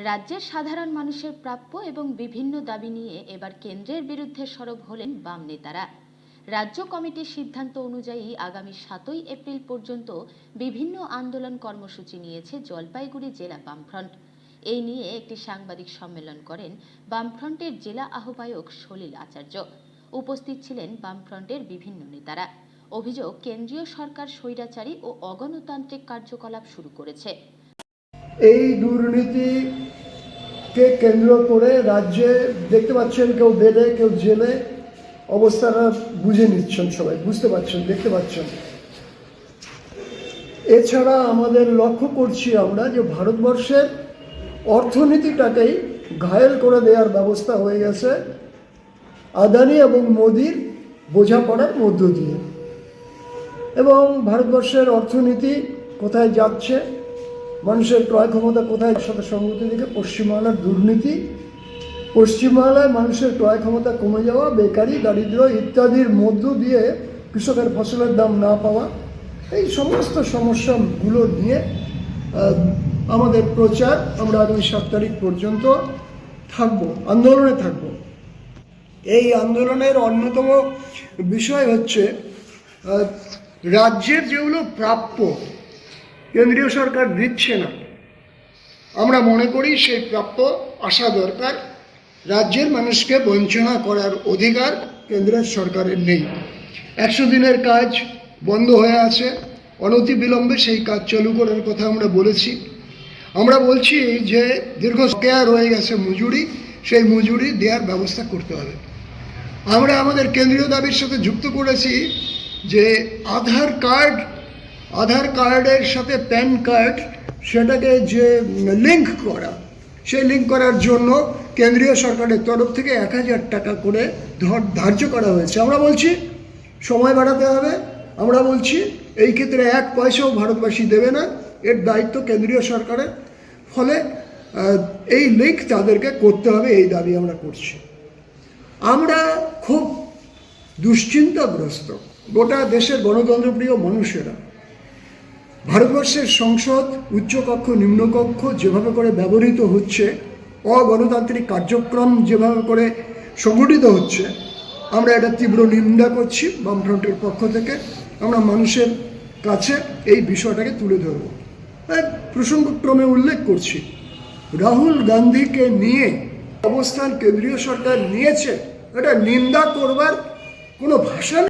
রাজ্যের সাধারণ মানুষের প্রাপ্য এবং বিভিন্ন দাবি নিয়ে এবার কেন্দ্রের বিরুদ্ধে সরব হলেন বাম নেতারা। রাজ্য কমিটির সিদ্ধান্ত অনুযায়ী আগামী 7 এপ্রিল পর্যন্ত বিভিন্ন আন্দোলন কর্মসূচি নিয়েছে জলপাইগুড়ি জেলা বামফ্রন্ট। এই নিয়ে একটি সাংবাদিক সম্মেলন করেন বামফ্রন্টের জেলা আহ্বায়ক সলিল আচার্য। উপস্থিত ছিলেন বামফ্রন্টের বিভিন্ন নেতারা। অভিযোগ, কেন্দ্রীয় সরকার স্বৈরাচারী ও অগণতান্ত্রিক কার্যকলাপ শুরু করেছে। এই দুর্নীতিকে কেন্দ্র করে রাজ্যে দেখতে পাচ্ছেন কেউ বেডে কেউ জেলে, অবস্থাটা বুঝে নিচ্ছেন, সবাই বুঝতে পারছেন, দেখতে পাচ্ছেন। এছাড়া আমাদের লক্ষ্য করছি আমরা যে ভারতবর্ষের অর্থনীতিটাকেই ঘায়েল করে দেওয়ার ব্যবস্থা হয়ে গেছে আদানি এবং মোদির বোঝাপড়ার মধ্য দিয়ে। এবং ভারতবর্ষের অর্থনীতি কোথায় যাচ্ছে, মানুষের ক্রয় ক্ষমতা কোথায়, সাথে সঙ্গতি দিকে পশ্চিমবাংলার দুর্নীতি, পশ্চিমবাংলায় মানুষের ক্রয় ক্ষমতা কমে যাওয়া, বেকারি, দারিদ্র ইত্যাদির মধ্য দিয়ে কৃষকের ফসলের দাম না পাওয়া, এই সমস্ত সমস্যাগুলো নিয়ে আমাদের প্রচার। আমরা আগামী 7 তারিখ পর্যন্ত থাকবো, আন্দোলনে থাকবো। এই আন্দোলনের অন্যতম বিষয় হচ্ছে রাজ্যের যেগুলো প্রাপ্য কেন্দ্রীয় সরকার দিচ্ছে না, আমরা মনে করি সেই প্রাপ্য আসা দরকার। রাজ্যের মানুষকে বঞ্চনা করার অধিকার কেন্দ্রের সরকারের নেই। 100 দিনের কাজ বন্ধ হয়ে আছে, অনতিবিলম্বে সেই কাজ চালু করার কথা আমরা বলেছি। আমরা বলছি যে দীর্ঘ কেয়ার হয়ে গেছে মজুরি, সেই মজুরি দেওয়ার ব্যবস্থা করতে হবে। আমরা আমাদের কেন্দ্রীয় দাবির সাথে যুক্ত করেছি যে আধার কার্ডের সাথে প্যান কার্ড, সেটাকে যে লিঙ্ক করা, সেই লিঙ্ক করার জন্য কেন্দ্রীয় সরকারের তরফ থেকে 1000 টাকা করে ধার্য করা হয়েছে। আমরা বলছি সময় বাড়াতে হবে। আমরা বলছি এই ক্ষেত্রে 1 পয়সাও ভারতবাসী দেবে না, এর দায়িত্ব কেন্দ্রীয় সরকারের। ফলে এই লিঙ্ক তাদেরকে করতে হবে, এই দাবি আমরা করছি। আমরা খুব দুশ্চিন্তাগ্রস্ত, গোটা দেশের গণতন্ত্রপ্রিয় মানুষেরা। ভারতবর্ষের সংসদ, উচ্চকক্ষ নিম্নকক্ষ যেভাবে করে ব্যবহৃত হচ্ছে, অগণতান্ত্রিক কার্যক্রম যেভাবে করে সংগঠিত হচ্ছে, আমরা এটা তীব্র নিন্দা করছি। বামফ্রন্টের পক্ষ থেকে আমরা মানুষের কাছে এই বিষয়টাকে তুলে ধরব। প্রসঙ্গক্রমে উল্লেখ করছি, রাহুল গান্ধীকে নিয়ে অবস্থান কেন্দ্রীয় সরকার নিয়েছে, এটা নিন্দা করবার কোনো ভাষা